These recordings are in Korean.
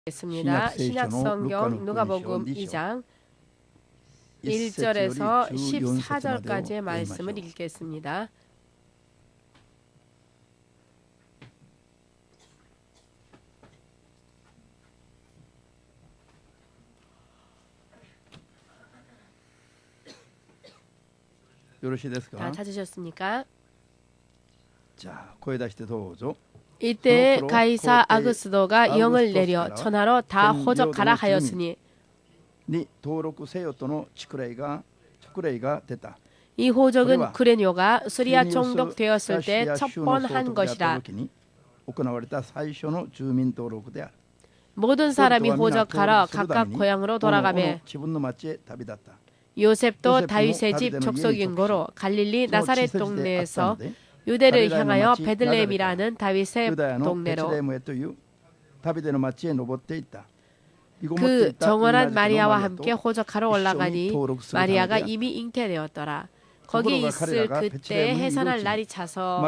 겠습니다. 신약성경 누가복음 2장 1절에서 14절까지의 말씀을 읽겠습니다. 다 찾으셨습니까? 자, 声出してどうぞ. 이때 가이사 아그스도가 영을 내려 천하로 다 호적하라 하였으니 이 호적은 쿠레뇨가 수리아 총독되었을 때 첫 번 한 것이라. 모든 사람이 호적하러 각각 고향으로 돌아가매 요셉도 다윗의 집 족속인 고로 갈릴리 나사렛 동네에서 유대를 향하여 베들레헴이라는 다윗의 동네로 그 정원한 마리아와 함께 호적하러 올라가니 마리아가 이미 잉태되었더라. 거기 있을 그때 해산할 날이 차서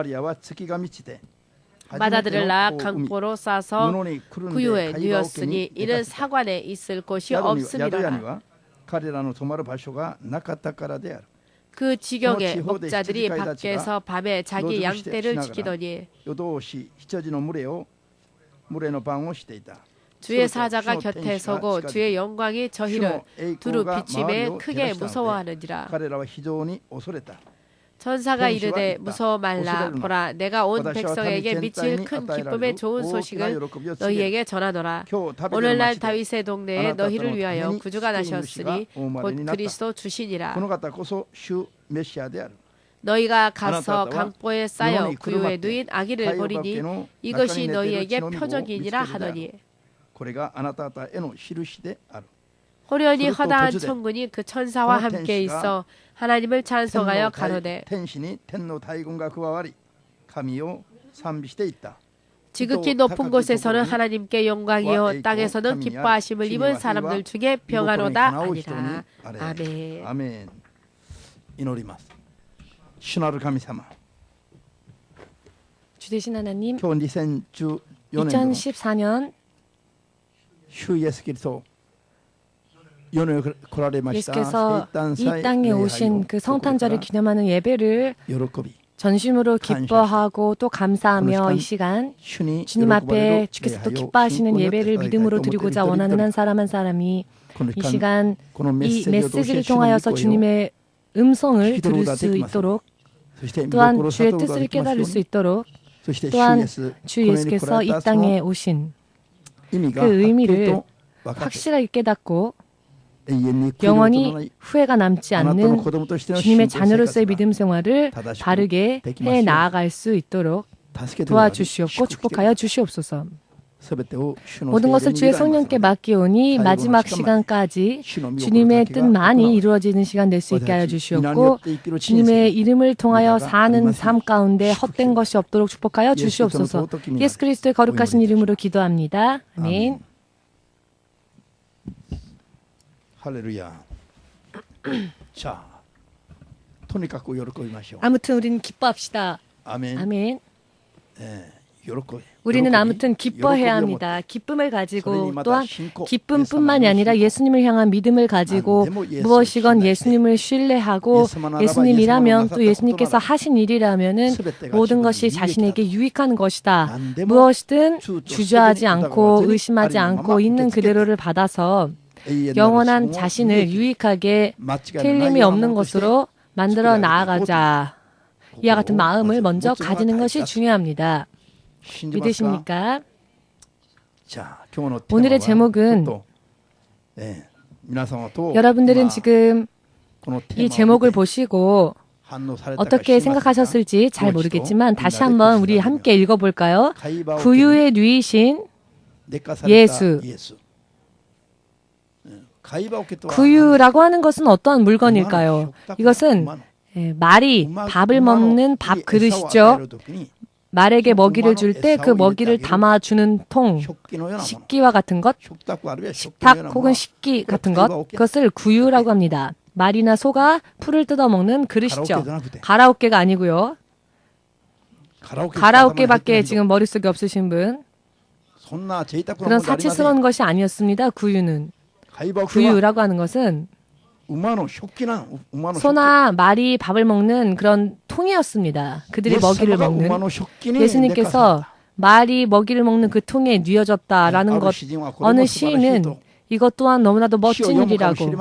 맏아들을 강포로 싸서 구유에 누였으니 이는 사관에 있을 곳이 없음이로라. 그 지경에 목자들이 밖에서 밤에 자기 양떼를 지키더니 주의 사자가 곁에 서고 주의 영광이 저희를 두루 비침에 크게 무서워하느니라. 천사가 이르되 무서워 말라. 보라, 내가 온 백성에게 미칠 큰 기쁨의 좋은 소식을 너희에게 전하노라. 오늘날 다윗의 동네에 너희를 위하여 구주가 나셨으니 곧 그리스도 주시니라. 너희가 가서 강보에 쌓여 구유에 누인 아기를 보리니 이것이 너희에게 표적이니라 하더니 호련히 허다한 천군이 그 천사와 함께 있어 하나님을 찬송하여 가로되 지극히 높은 곳에서는 하나님께 영광이요 땅에서는 기뻐하심을 입은 사람들 중에 평안하다 아니라. 아멘. 아멘. 祈ります。主なる神様。 주 되신 하나님, 今日2014年の 2014년 主イエスキリスト 예수께서 이 땅에 오신 그 성탄절을 기념하는 예배를 전심으로 기뻐하고 또 감사하며 이 시간 주님 앞에 주께서 또 기뻐하시는 예배를 믿음으로 드리고자 원하는 한 사람 한 사람이 이 시간 이 메시지를 통하여서 주님의 음성을 들을 수 있도록, 또한 주의 뜻을 깨달을 수 있도록, 또한 주 예수께서 이 땅에 오신 그 의미를 확실하게 깨닫고 영원히 후회가 남지 않는 주님의 자녀로서의 믿음 생활을 바르게 해 나아갈 수 있도록 도와주시옵고 축복하여 주시옵소서. 모든 것을 주의 성령께 맡기오니 마지막 시간까지 주님의 뜻만이 이루어지는 시간 될 수 있게 하여 주시옵고 주님의 이름을 통하여 사는 삶 가운데 헛된 것이 없도록 축복하여 주시옵소서. 예수 그리스도의 거룩하신 이름으로 기도합니다. 아멘. 할렐루야. 자, 아무튼 우리는 기뻐합시다. 아멘. 아멘. 네, 우리는 아무튼 기뻐해야 합니다. 기쁨을 가지고 또한 기쁨뿐만이 아니라 예수님을 향한 믿음을 가지고 무엇이건 예수님을 신뢰하고 예수님이라면 또 예수님께서 하신 일이라면은 모든 것이 자신에게 유익한 것이다. 무엇이든 주저하지 않고 의심하지 않고 있는 그대로를 받아서 영원한 자신을 유익하게 틀림이 없는 것으로 만들어 나아가자. 이와 같은 마음을 먼저 가지는 것이 중요합니다. 믿으십니까? 오늘의 제목은 여러분들은 지금 이 제목을 보시고 어떻게 생각하셨을지 잘 모르겠지만 다시 한번 우리 함께 읽어볼까요? 구유에 누이신 예수. 구유라고 하는 것은 어떤 물건일까요? 이것은 말이 밥을 먹는 밥 그릇이죠. 말에게 먹이를 줄 때 그 먹이를 담아주는 통, 식기와 같은 것, 식탁 혹은 식기 같은 것, 그것을 구유라고 합니다. 말이나 소가 풀을 뜯어먹는 그릇이죠. 가라오케가 아니고요. 가라오케밖에 지금 머릿속에 없으신 분, 그런 사치스러운 것이 아니었습니다. 구유라고 하는 것은 소나 말이 밥을 먹는 그런 통이었습니다. 그들이 먹이를 먹는. 예수님께서 말이 먹이를 먹는 그 통에 뉘어졌다라는 것, 어느 시인은 이것 또한 너무나도 멋진 일이라고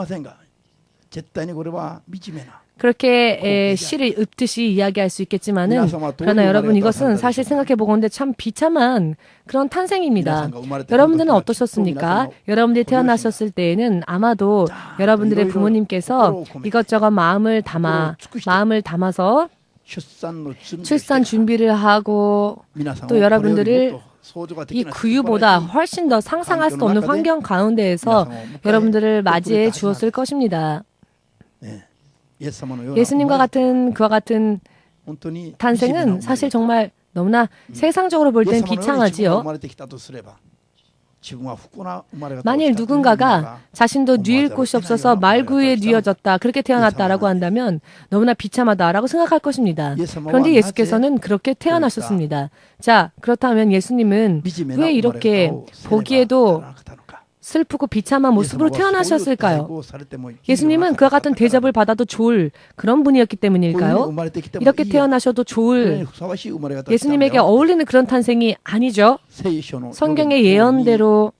그렇게 시를 읊듯이 이야기할 수 있겠지만은, 그러나 여러분, 이것은 사실 생각해 보건대 참 비참한 그런 탄생입니다. 여러분들은 어떠셨습니까? 여러분들이 태어나셨을 때에는 아마도 여러분들의 부모님께서 이것저것 마음을 담아서 출산 준비를 하고, 또 여러분들을 이 구유보다 훨씬 더 상상할 수 없는 환경 가운데에서 여러분들을 맞이해 주었을 것입니다. 예수님과 같은 그와 같은 탄생은 사실 정말 너무나 세상적으로 볼 땐 비참하지요. 만일 누군가가 자신도 뉘일 곳이 없어서 말구유에 뉘어졌다, 그렇게 태어났다라고 한다면 너무나 비참하다라고 생각할 것입니다. 그런데 예수께서는 그렇게 태어나셨습니다. 자, 그렇다면 예수님은 왜 이렇게 보기에도 슬프고 비참한 모습으로 태어나셨을까요? 예수님은 그와 같은 대접을 받아도 좋을 그런 분이었기 때문일까요? 이렇게 태어나셔도 좋을, 예수님에게 어울리는 그런 탄생이 아니죠. 성경의 예언대로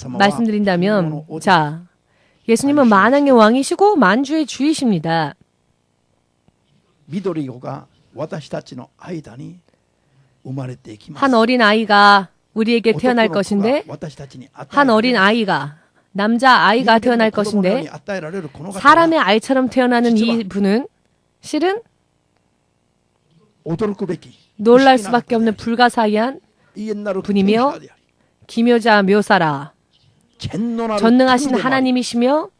말씀드린다면, 자, 예수님은 만왕의 왕이시고 만주의 주이십니다. 한 어린 아이가 우리에게 태어날 것인데, 한 어린 아이가, 남자아이가 태어날 것인데, 사람의 아이처럼 태어나는 이 분은 실은 놀랄 수밖에 없는 불가사의한 분이며 기묘자 묘사라, 전능하신 하나님이시며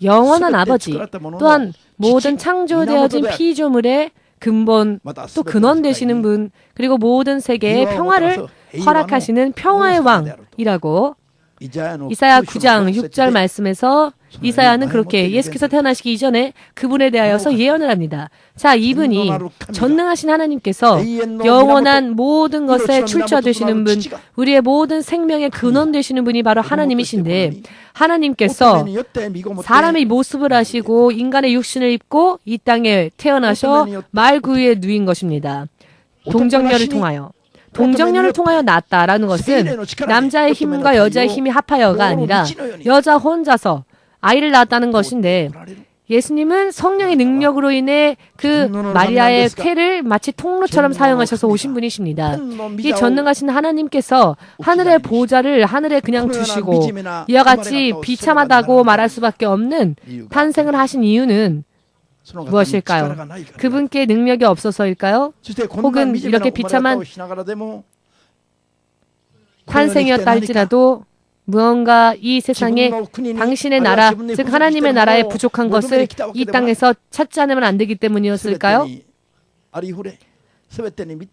영원한 아버지, 또한 모든 창조되어진 피조물의 근본, 또 근원 되시는 분, 그리고 모든 세계의 평화를 허락하시는 평화의 왕이라고 이사야 9장 6절 말씀에서 이사야는 그렇게 예수께서 태어나시기 이전에 그분에 대하여서 예언을 합니다. 자, 이분이 전능하신 하나님께서 영원한 모든 것에 출처되시는 분, 우리의 모든 생명의 근원 되시는 분이 바로 하나님이신데, 하나님께서 사람의 모습을 하시고 인간의 육신을 입고 이 땅에 태어나셔 말구유에 누인 것입니다. 동정녀를 통하여 낳았다라는 것은 남자의 힘과 여자의 힘이 합하여가 아니라 여자 혼자서 아이를 낳았다는 것인데, 예수님은 성령의 능력으로 인해 그 마리아의 태를 마치 통로처럼 사용하셔서 오신 분이십니다. 이 전능하신 하나님께서 하늘의 보좌를 하늘에 그냥 두시고 이와 같이 비참하다고 말할 수밖에 없는 탄생을 하신 이유는 무엇일까요? 그분께 능력이 없어서일까요? 혹은 이렇게 비참한 탄생이었다 할지라도 무언가 이 세상에 당신의 나라, 즉 하나님의 나라에 부족한 것을 이 땅에서 찾지 않으면 안 되기 때문이었을까요?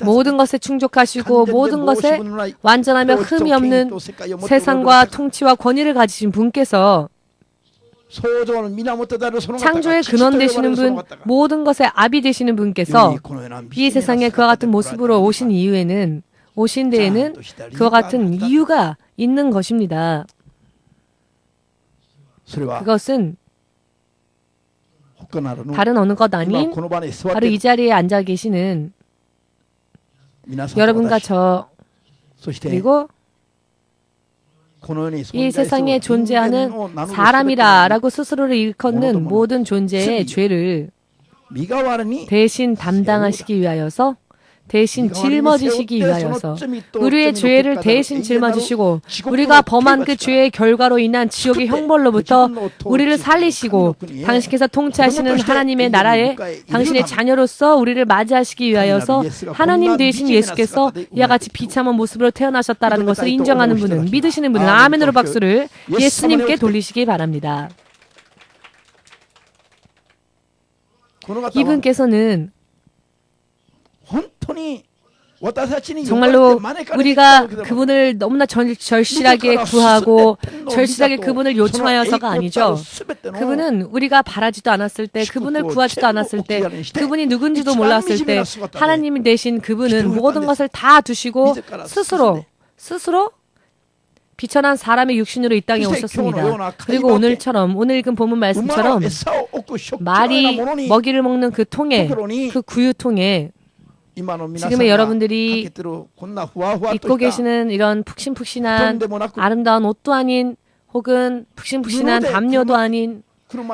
모든 것에 충족하시고 모든 것에 완전하며 흠이 없는 세상과 통치와 권위를 가지신 분께서 창조의 근원 되시는 분, 모든 것의 아비 되시는 분께서 이 세상에 그와 같은 모습으로 오신 이유에는, 오신 데에는 그와 같은 이유가 있는 것입니다. 그것은 다른 어느 것 아닌 바로 이 자리에 앉아 계시는 여러분과 저, 그리고 이 세상에 존재하는 사람이라고 스스로를 일컫는 모든 존재의 죄를 대신 담당하시기 위하여서, 대신 짊어지시기 위하여서, 우리의 죄를 대신 짊어지시고 우리가 범한 그 죄의 결과로 인한 지옥의 형벌로부터 우리를 살리시고 당신께서 통치하시는 하나님의 나라에 당신의 자녀로서 우리를 맞이하시기 위하여서 하나님 되신 예수께서 이와 같이 비참한 모습으로 태어나셨다라는 것을 인정하는 분은, 믿으시는 분은 아멘으로 박수를 예수님께 돌리시기 바랍니다. 이분께서는 정말로 우리가 그분을 너무나 절실하게 구하고 절실하게 그분을 요청하여서가 아니죠. 그분은 우리가 바라지도 않았을 때, 그분을 구하지도 않았을 때, 그분이 누군지도 몰랐을 때 하나님이 되신 그분은 모든 것을 다 두시고 스스로 비천한 사람의 육신으로 이 땅에 오셨습니다. 그리고 오늘처럼, 오늘 읽은 본문 말씀처럼 말이 먹이를 먹는 그 통에, 그 구유통에 지금의 여러분들이 입고 계시는 이런 푹신푹신한 아름다운 옷도 아닌, 혹은 푹신푹신한 담요도 아닌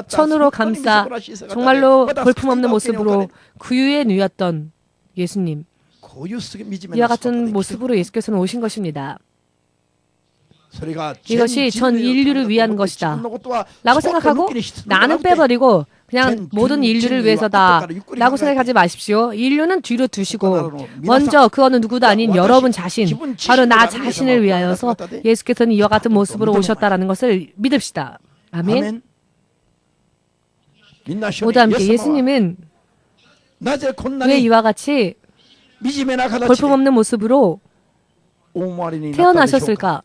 천으로 감싸 정말로 볼품없는 모습으로 구유에 누였던 예수님, 이와 같은 모습으로 예수께서는 오신 것입니다. 이것이 전 인류를 위한 것이다 라고 생각하고 나는 빼버리고 그냥 모든 인류를 위해서다 라고 생각하지 마십시오. 인류는 뒤로 두시고 먼저 그 어느 누구도 아닌 여러분 자신, 바로 나 자신을 위하여서 예수께서는 이와 같은 모습으로 오셨다라는 것을 믿읍시다. 아멘. 모두 함께 예수님은 왜 이와 같이 볼품없는 모습으로 태어나셨을까?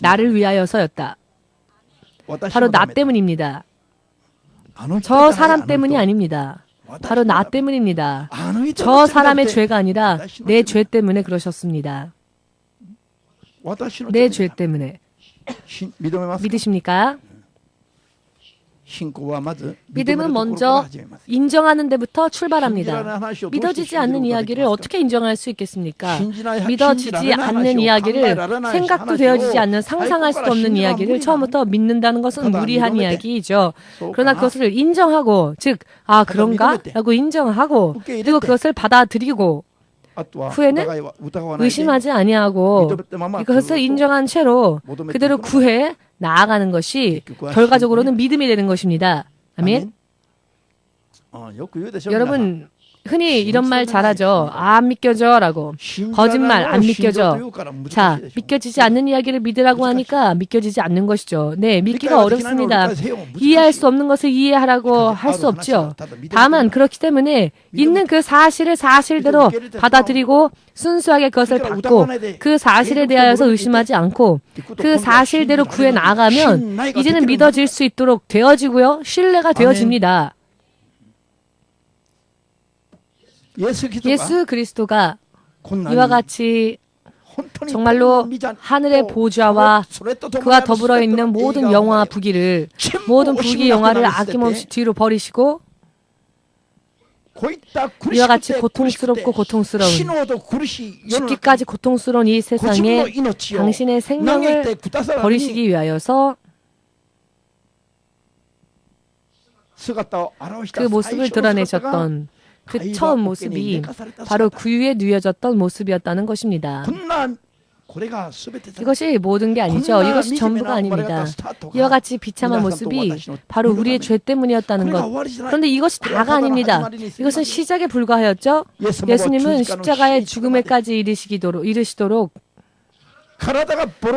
나를 위하여서였다. 바로 나 때문입니다. 저 사람 때문이 아닙니다. 바로 나 때문입니다. 저 사람의 죄가 아니라 내 죄 때문에 그러셨습니다. 내 죄 때문에. 믿으십니까? 믿음은 먼저 인정하는 데부터 출발합니다. 믿어지지 않는 이야기를 어떻게 인정할 수 있겠습니까? 믿어지지 않는 이야기를, 생각도 되어지지 않는, 상상할 수도 없는 이야기를 처음부터 믿는다는 것은 무리한 이야기이죠. 그러나 그것을 인정하고, 즉 그런가? 라고 인정하고, 그리고 그것을 받아들이고, 후에는 의심하지 아니하고 이것을 인정한 채로 그대로 구해 나아가는 것이 결과적으로는 믿음이 되는 것입니다. 아멘. 여러분 흔히 이런 말 잘하죠. 안 믿겨져 라고. 거짓말, 안 믿겨져. 자, 믿겨지지 않는 이야기를 믿으라고 하니까 믿겨지지 않는 것이죠. 네, 믿기가 어렵습니다. 이해할 수 없는 것을 이해하라고 할 수 없죠. 다만 그렇기 때문에 있는 그 사실을 사실대로 받아들이고 순수하게 그것을 받고 그 사실에 대하여서 의심하지 않고 그 사실대로 구해 나가면 이제는 믿어질 수 있도록 되어지고요. 신뢰가 되어집니다. 예수 그리스도가 이와 같이 정말로 하늘의 보좌와 그와 더불어 있는 모든 영화와 부귀를, 모든 부귀 영화를 아낌없이 뒤로 버리시고 이와 같이 고통스럽고 고통스러운, 죽기까지 고통스러운 이 세상에 당신의 생명을 버리시기 위하여서 그 모습을 드러내셨던 그 처음 모습이 바로 구유에 누여졌던 모습이었다는 것입니다. 이것이 모든 게 아니죠. 이것이 전부가 아닙니다. 이와 같이 비참한 모습이 바로 우리의 죄 때문이었다는 것. 그런데 이것이 다가 아닙니다. 이것은 시작에 불과하였죠. 예수님은 십자가의 죽음에까지 이르시도록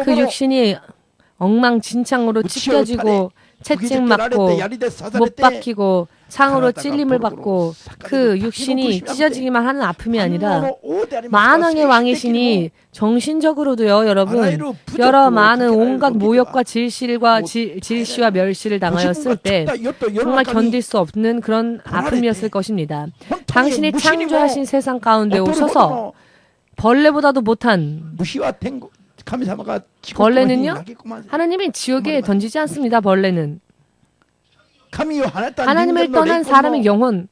그 육신이 엉망진창으로 찢겨지고 채찍 맞고 못 박히고 창으로 찔림을 받고 그 육신이 찢어지기만 하는 아픔이 아니라 만왕의 왕이시니 정신적으로도요, 여러분, 여러 많은 온갖 모욕과 질시와 멸시를 당하였을 때 정말 견딜 수 없는 그런 아픔이었을 것입니다. 당신이 창조하신 세상 가운데 오셔서 벌레보다도 못한, 벌레는요, 하나님이 지옥에 던지지 않습니다. 벌레는 하나님을 떠난 사람의 영혼,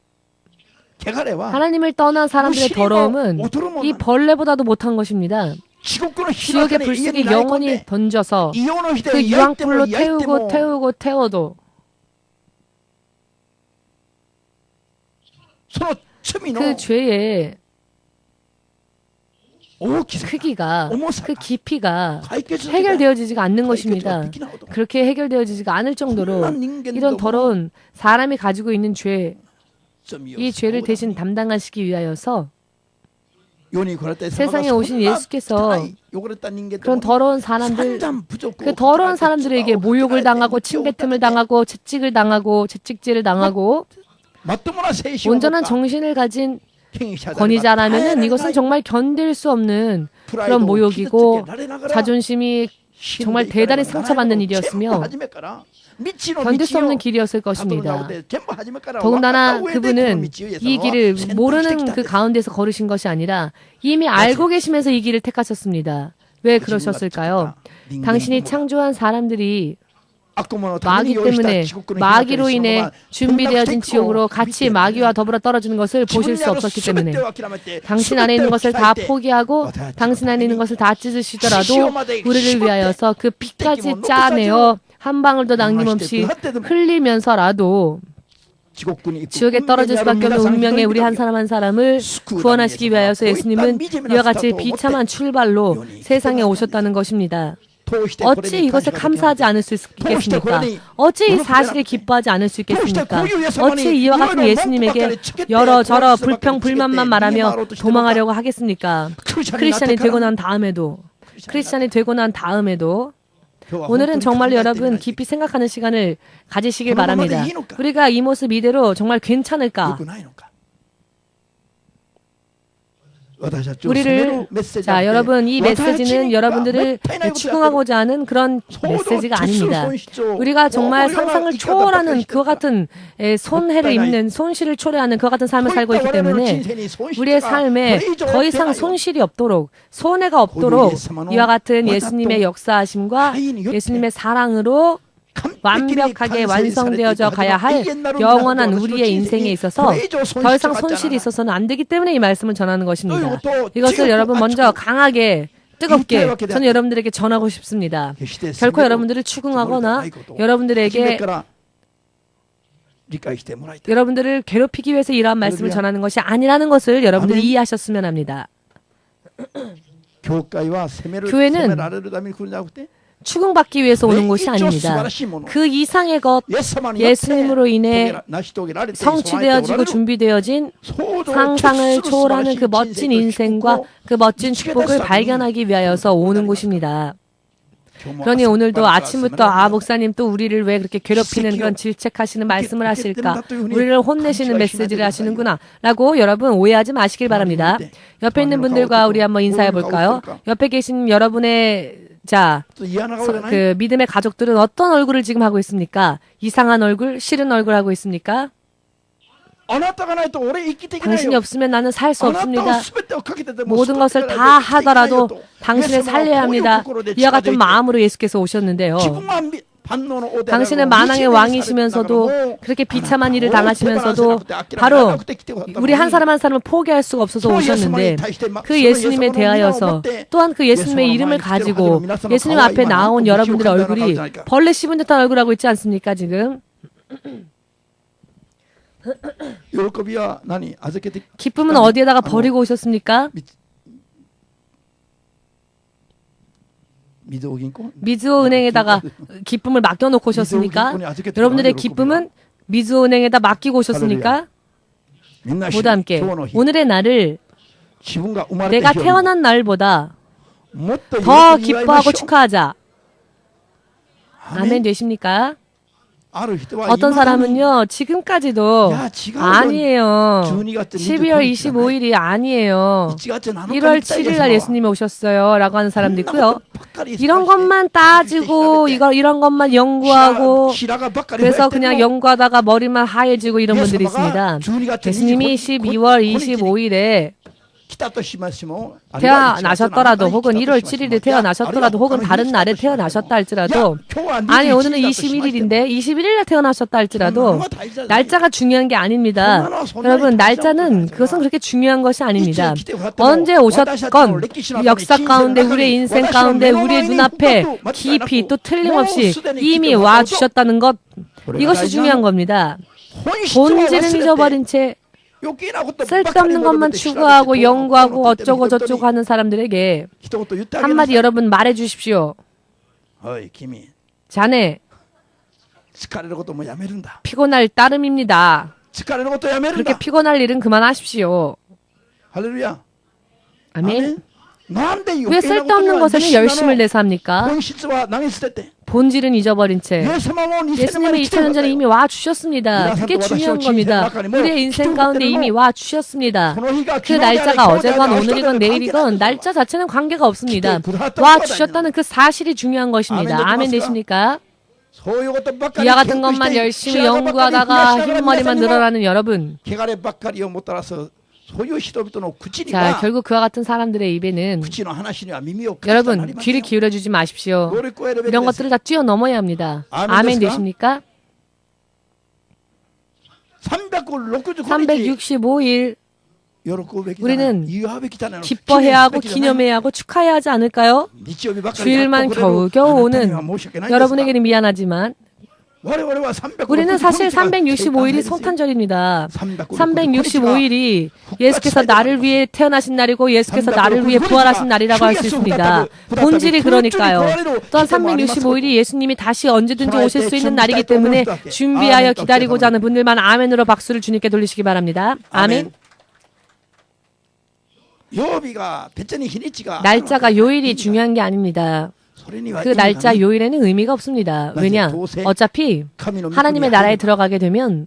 하나님을 떠난 사람들의 더러움은 이 벌레보다도 못한 것입니다. 지옥의 불속에 영원히 던져서 그 유황불로 태우고 그 죄의 크기가, 그 깊이가 해결되어지지가 않는 것입니다. 그렇게 해결되어지지가 않을 정도로 이런 더러운 사람이 가지고 있는 죄, 이 죄를 대신 담당하시기 위하여서 세상에 오신 예수께서 그런 더러운 사람들, 그 더러운 사람들에게 모욕을 당하고 침뱉음을 당하고 채찍을 당하고 채찍질을 당하고 온전한 정신을 가진 권위자라면은 이것은 정말 견딜 수 없는 그런 모욕이고 자존심이 정말 대단히 상처받는 일이었으며 견딜 수 없는 길이었을 것입니다. 더군다나 그분은 이 길을 모르는 그 가운데서 걸으신 것이 아니라 이미 알고 계시면서 이 길을 택하셨습니다. 왜 그러셨을까요? 당신이 창조한 사람들이 마귀 때문에 마귀로 인해 준비되어진 지옥으로 같이 마귀와 더불어 떨어지는 것을 보실 수 없었기 때문에 당신 안에 있는 것을 다 포기하고 당신 안에 있는 것을 다 찢으시더라도 우리를 위하여서 그 피까지 짜내어 한 방울도 남김없이 흘리면서라도 지옥에 떨어질 수밖에 없는 운명의 우리 한 사람 한 사람을 구원하시기 위하여서 예수님은 이와 같이 비참한 출발로 세상에 오셨다는 것입니다. 어찌 이것을 감사하지 않을 수 있겠습니까? 어찌 이 사실을 기뻐하지 않을 수 있겠습니까? 어찌 이와 같은 예수님에게 여러저러 불평 불만만 말하며 도망하려고 하겠습니까? 크리스찬이 되고 난 다음에도 오늘은 정말로 여러분 깊이 생각하는 시간을 가지시길 바랍니다. 우리가 이 모습 이대로 정말 괜찮을까? 자, 여러분, 이 메시지는 여러분들을 추궁하고자 하는 그런 메시지가 아닙니다. 우리가 정말 상상을 초월하는 그와 같은 손해를 입는, 손실을 초래하는 그와 같은 삶을 살고 있기 때문에 우리의 삶에 더 이상 손실이 없도록, 손해가 없도록 이와 같은 예수님의 역사하심과 예수님의 사랑으로 완벽하게 완성되어져 가야 할 영원한 우리의 인생에 있어서 더 이상 손실이 있어서는 안 되기 때문에 이 말씀을 전하는 것입니다. 이것을 여러분 먼저 강하게 뜨겁게 저는 여러분들에게 전하고 싶습니다. 결코 여러분들을 추궁하거나 여러분들을 괴롭히기 위해서 이러한 말씀을 전하는 것이 아니라는 것을 여러분들이 이해하셨으면 합니다. 교회는 추궁받기 위해서 오는 곳이 아닙니다. 그 이상의 것, 예수님으로 인해 성취되어지고 준비되어진 상상을 초월하는 그 멋진 인생과 그 멋진 축복을 발견하기 위하여서 오는 곳입니다. 그러니 오늘도 아침부터 목사님 또 우리를 왜 그렇게 괴롭히는 그런 질책하시는 말씀을 하실까? 우리를 혼내시는 메시지를 하시는구나 라고 여러분 오해하지 마시길 바랍니다. 옆에 있는 분들과 우리 한번 인사해 볼까요? 옆에 계신 여러분의 그 믿음의 가족들은 어떤 얼굴을 지금 하고 있습니까? 이상한 얼굴, 싫은 얼굴 하고 있습니까? 당신이 없으면 나는 살 수 없습니다. 모든 것을 다 하더라도 당신을 살려야 합니다. 이와 같은 마음으로 예수께서 오셨는데요. 당신은 만왕의 왕이시면서도 그렇게 비참한 일을 당하시면서도 바로 우리 한 사람 한 사람을 포기할 수가 없어서 오셨는데 그 예수님에 대하여서 또한 그 예수님의 이름을 가지고 예수님 앞에 나온 여러분들의 얼굴이 벌레 씹은 듯한 얼굴하고 있지 않습니까 지금? 기쁨은 어디에다가 버리고 오셨습니까? 미즈호 은행에다가 기쁨을 맡겨놓고 오셨습니까? 여러분들의 기쁨은 미즈호 은행에다 맡기고 오셨습니까? 모두 함께 오늘의 날을 내가 태어난 날보다 더 기뻐하고 축하하자. 아멘 되십니까? 어떤 사람은요 지금까지도 아니에요. 12월 25일이 아니에요. 1월 7일 날 예수님이 오셨어요 라고 하는 사람도 있고요. 이런 것만 따지고 이런 것만 연구하고 그래서 그냥 연구하다가 머리만 하얘지고 이런 분들이 있습니다. 예수님이 12월 25일에 태어나셨더라도 혹은 1월 7일에 태어나셨더라도 혹은 다른 날에 태어나셨다 할지라도 아니 오늘은 21일인데 21일에 태어나셨다 할지라도 날짜가 중요한 게 아닙니다. 여러분 날짜는 그것은 그렇게 중요한 것이 아닙니다. 언제 오셨건 역사 가운데 우리의 인생 가운데 우리의 눈앞에 깊이 또 틀림없이 이미 와주셨다는 것 이것이 중요한 겁니다. 본질은 잊어버린 채 쓸데없는 것만 추구하고 연구하고 어쩌고 저쩌고 하는 사람들에게 한마디 여러분 말해주십시오. 자네 피곤할 따름입니다. 그렇게 피곤할 일은 그만하십시오. 할렐루야. 아멘. 왜 쓸데없는 것에는 열심을 내서 합니까? 본질은 잊어버린 채 예수님이 2000년 전에 이미 와 주셨습니다. 그게 중요한 겁니다. 우리의 인생 가운데 이미 와 주셨습니다. 그 날짜가 어제건 오늘이건 내일이건 날짜 자체는 관계가 없습니다. 와 주셨다는 그 사실이 중요한 것입니다. 아멘 되십니까? 이와 같은 것만 열심히 연구하다가 흰머리만 늘어나는 여러분, 자, 결국 그와 같은 사람들의 입에는 여러분 귀를 기울여주지 마십시오. 이런 것들을 다 뛰어넘어야 합니다. 아멘 되십니까? 365일 우리는 기뻐해야 하고 기념해야 하고 축하해야 하지 않을까요? 주일만 겨우겨우 오는 여러분에게는 미안하지만 우리는 사실 365일이 성탄절입니다. 365일이 예수께서 나를 위해 태어나신 날이고 예수께서 나를 위해 부활하신 날이라고 할 수 있습니다. 본질이 그러니까요. 또한 365일이 예수님이 다시 언제든지 오실 수 있는 날이기 때문에 준비하여 기다리고자 하는 분들만 아멘으로 박수를 주님께 돌리시기 바랍니다. 아멘. 날짜가 요일이 중요한 게 아닙니다. 그 날짜 요일에는 의미가 없습니다. 왜냐? 어차피 하나님의 나라에 들어가게 되면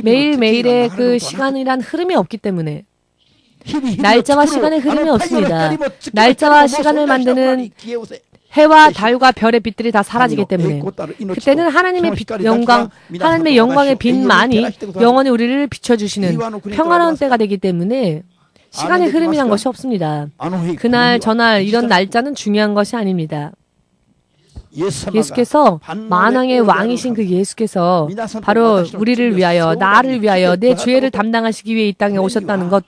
매일매일의 그 시간이란 흐름이 없기 때문에 날짜와 시간의 흐름이 없습니다. 날짜와 시간을 만드는 해와 달과 별의 빛들이 다 사라지기 때문에 그때는 하나님의 영광, 하나님의 영광의 빛만이 영원히 우리를 비춰주시는 평안한 때가 되기 때문에 시간의 흐름이란 것이 없습니다. 그날 저날 이런 날짜는 중요한 것이 아닙니다. 예수께서 만왕의 왕이신 그 예수께서 바로 우리를 위하여, 나를 위하여, 내 죄를 담당하시기 위해 이 땅에 오셨다는 것,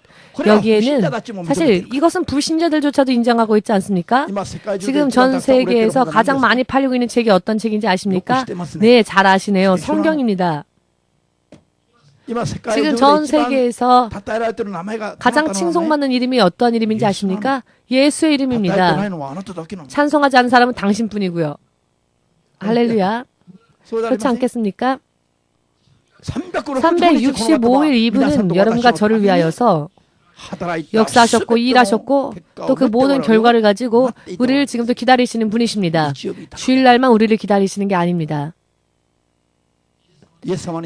여기에는 사실 이것은 불신자들조차도 인정하고 있지 않습니까? 지금 전 세계에서 가장 많이 팔리고 있는 책이 어떤 책인지 아십니까? 네, 잘 아시네요. 성경입니다. 지금 전 세계에서 가장 칭송받는 이름이 어떠한 이름인지 아십니까? 예수의 이름입니다. 찬송하지 않은 사람은 당신뿐이고요. 할렐루야. 그렇지 않겠습니까? 365일 이분은 여러분과 저를 위하여서 역사하셨고 일하셨고 또 그 모든 결과를 가지고 우리를 지금도 기다리시는 분이십니다. 주일날만 우리를 기다리시는 게 아닙니다.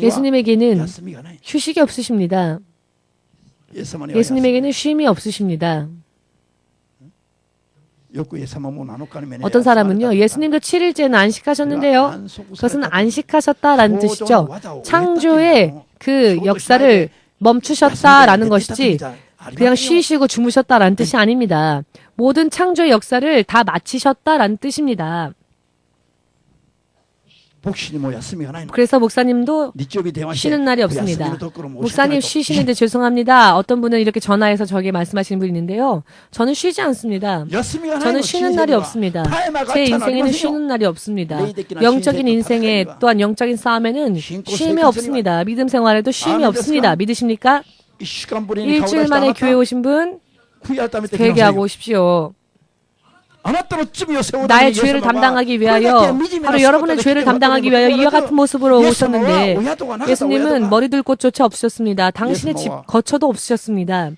예수님에게는 휴식이 없으십니다. 예수님에게는 쉼이 없으십니다. 어떤 사람은요, 예수님도 7일째는 안식하셨는데요. 그것은 안식하셨다라는 뜻이죠. 창조의 그 역사를 멈추셨다라는 것이지 그냥 쉬시고 주무셨다라는 뜻이 아닙니다. 모든 창조의 역사를 다 마치셨다라는 뜻입니다. 그래서 목사님도 쉬는 날이 없습니다. 목사님 쉬시는데 죄송합니다. 어떤 분은 이렇게 전화해서 저에게 말씀하시는 분이 있는데요. 저는 쉬지 않습니다. 저는 쉬는 날이 없습니다. 제 인생에는 쉬는 날이 없습니다. 영적인 인생에 또한 영적인 싸움에는 쉼이 없습니다. 믿음 생활에도 쉼이 없습니다. 믿으십니까? 일주일 만에 교회 오신 분 회개하고 오십시오. 나의 죄를 담당하기 위하여, 바로 여러분의 죄를 담당하기 위하여 이와 같은 모습으로 오셨는데 예수님은 머리 둘 곳조차 없으셨습니다. 당신의 집 거처도 없으셨습니다.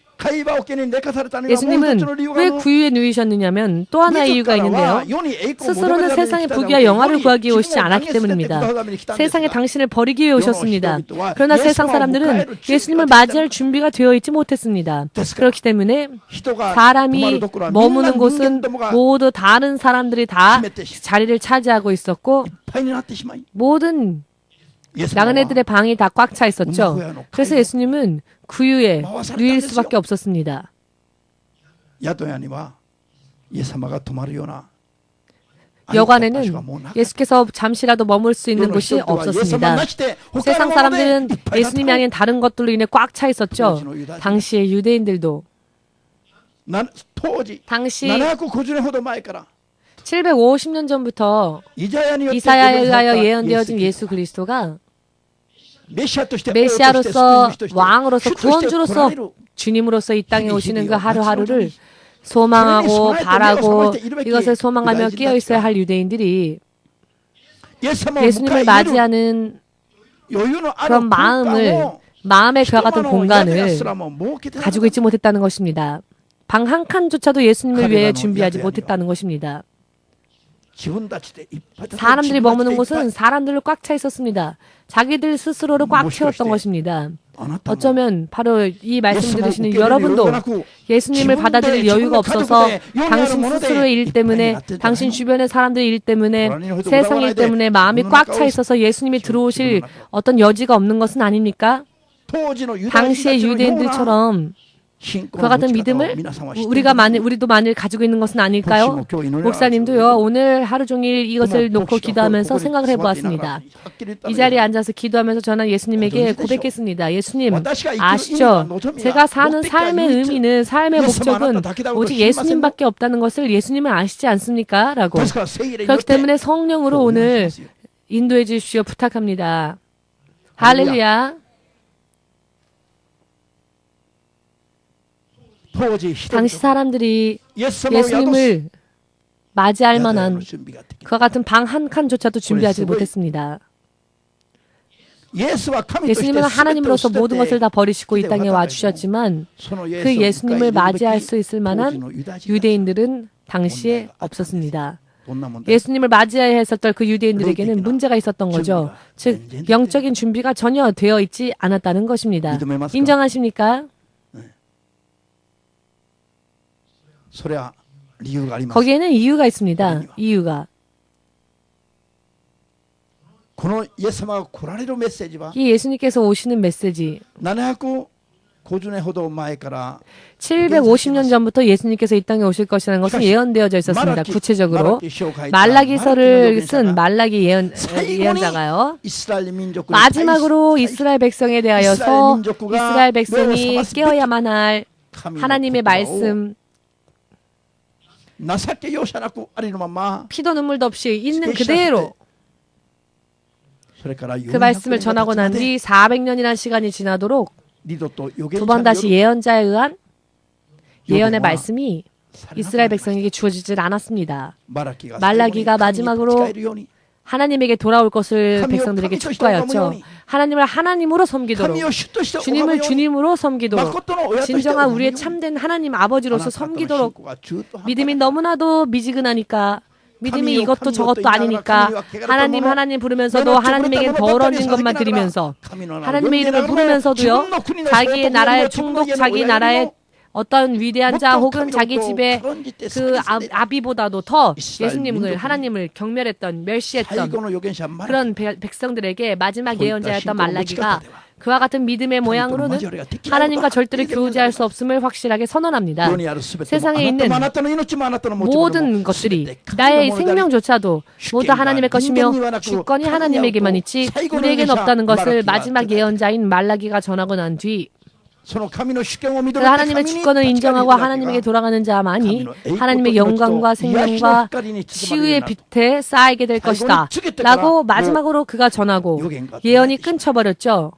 예수님은 왜 구유에 누이셨느냐면 또 하나의 이유가 있는데요. 스스로는 세상의 부귀와 영화를 구하기 위해 오시지 않았기 때문입니다. 세상에 당신을 버리기 위해 오셨습니다. 그러나 세상 사람들은 예수님을 맞이할 준비가 되어 있지 못했습니다. 그렇기 때문에 사람이 머무는 곳은 모두 다른 사람들이 다 자리를 차지하고 있었고 모든 나그네들의 방이 다 꽉 차 있었죠. 그래서 예수님은 구유에 누일 수밖에 없었습니다. 여관에는 예수께서 잠시라도 머물 수 있는 곳이 없었습니다. 세상 사람들은 예수님이 아닌 다른 것들로 인해 꽉 차 있었죠. 당시의 유대인들도. 당시 750년 전부터 이사야에 의하여 예언되어진 예수 그리스도가 메시아로서 왕으로서 구원주로서 주님으로서 이 땅에 오시는 그 하루하루를 소망하고 바라고 이것을 소망하며 깨어있어야 할 유대인들이 예수님을 맞이하는 그런 마음의 그와 같은 공간을 가지고 있지 못했다는 것입니다. 방 한 칸조차도 예수님을 위해 준비하지 못했다는 것입니다. 사람들이 머무는 곳은 사람들로 꽉 차 있었습니다. 자기들 스스로를 꽉 채웠던 것입니다. 어쩌면 바로 이 말씀 들으시는 여러분도 예수님을 받아들일 여유가 없어서 당신 스스로의 일 때문에, 당신 주변의 사람들의 일 때문에, 세상의 일 때문에 마음이 꽉 차 있어서 예수님이 들어오실 어떤 여지가 없는 것은 아닙니까? 당시의 유대인들처럼 그와 같은 믿음을 우리도 만일 가지고 있는 것은 아닐까요? 목사님도요, 오늘 하루 종일 이것을 놓고 기도하면서 생각을 해보았습니다. 이 자리에 앉아서 기도하면서 저는 예수님에게 고백했습니다. 예수님, 아시죠? 제가 사는 삶의 의미는, 삶의 목적은 오직 예수님밖에 없다는 것을 예수님은 아시지 않습니까? 라고. 그렇기 때문에 성령으로 오늘 인도해 주십시오. 부탁합니다. 할렐루야. 당시 사람들이 예수님을 맞이할 만한 그와 같은 방 한 칸조차도 준비하지 못했습니다. 예수님은 하나님으로서 모든 것을 다 버리시고 이 땅에 와주셨지만 그 예수님을 맞이할 수 있을 만한 유대인들은 당시에 없었습니다. 예수님을 맞이해야 했었던 그 유대인들에게는 문제가 있었던 거죠. 즉, 영적인 준비가 전혀 되어 있지 않았다는 것입니다. 인정하십니까? 거기에는 이유가 있습니다. 이유가. 이 예수님께서 오시는 메시지 750년 전부터 예수님께서 이 땅에 오실 것이라는 것은 예언되어져 있었습니다. 구체적으로 말라기서를 쓴 말라기 예언자가요. 마지막으로 이스라엘 백성에 대하여서 이스라엘 백성이 깨어야만 할 하나님의 말씀, 피도 눈물도 없이 있는 그대로 그 말씀을 전하고 난 뒤 400년이라는 시간이 지나도록 두 번 다시 예언자에 의한 예언의 말씀이 이스라엘 백성에게 주어지질 않았습니다. 말라기가 마지막으로 하나님에게 돌아올 것을 백성들에게 촉구하였죠. 하나님을 하나님으로 섬기도록, 주님을 주님으로 섬기도록, 진정한 우리의 참된 하나님 아버지로서 섬기도록. 믿음이 너무나도 미지근하니까, 믿음이 이것도 저것도 아니니까 하나님 부르면서도 하나님에게 벌어진 것만 드리면서, 하나님의 이름을 부르면서도요, 자기의 나라의 총독, 자기 나라의 어떤 위대한 자 혹은 자기 집의 그 아비보다도 더 예수님을, 하나님을 경멸했던, 멸시했던 그런 백성들에게 마지막 예언자였던 말라기가 그와 같은 믿음의 모양으로는 하나님과 절대로 교제할 수 없음을 확실하게 선언합니다. 세상에 있는 모든 것들이, 나의 생명조차도 모두 하나님의 것이며 주권이 하나님에게만 있지 우리에게는 없다는 것을 마지막 예언자인 말라기가 전하고 난 뒤, 하나님의 주권을 인정하고 하나님에게 돌아가는 자만이 하나님의 영광과 생명과 치유의 빛에 쌓이게 될 것이다 라고 마지막으로 그가 전하고 예언이 끊쳐버렸죠.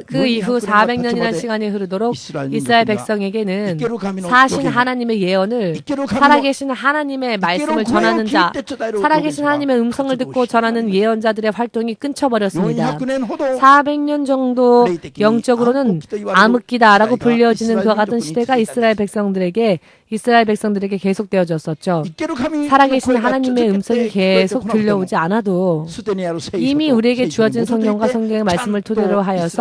그 이후 400년이라는 시간이 흐르도록 이스라엘 백성에게는 사신 하나님의 예언을, 살아계신 하나님의 말씀을 전하는 자, 살아계신 하나님의 음성을 듣고 전하는 예언자들의 활동이 끊쳐버렸습니다. 400년 정도 영적으로는 암흑기다라고 불려지는 그와 같은 시대가 이스라엘 백성들에게 계속되어졌었죠. 살아계신 하나님의 음성이 계속 들려오지 않아도 이미 우리에게 주어진 성경과 성경의 말씀을 토대로 하여서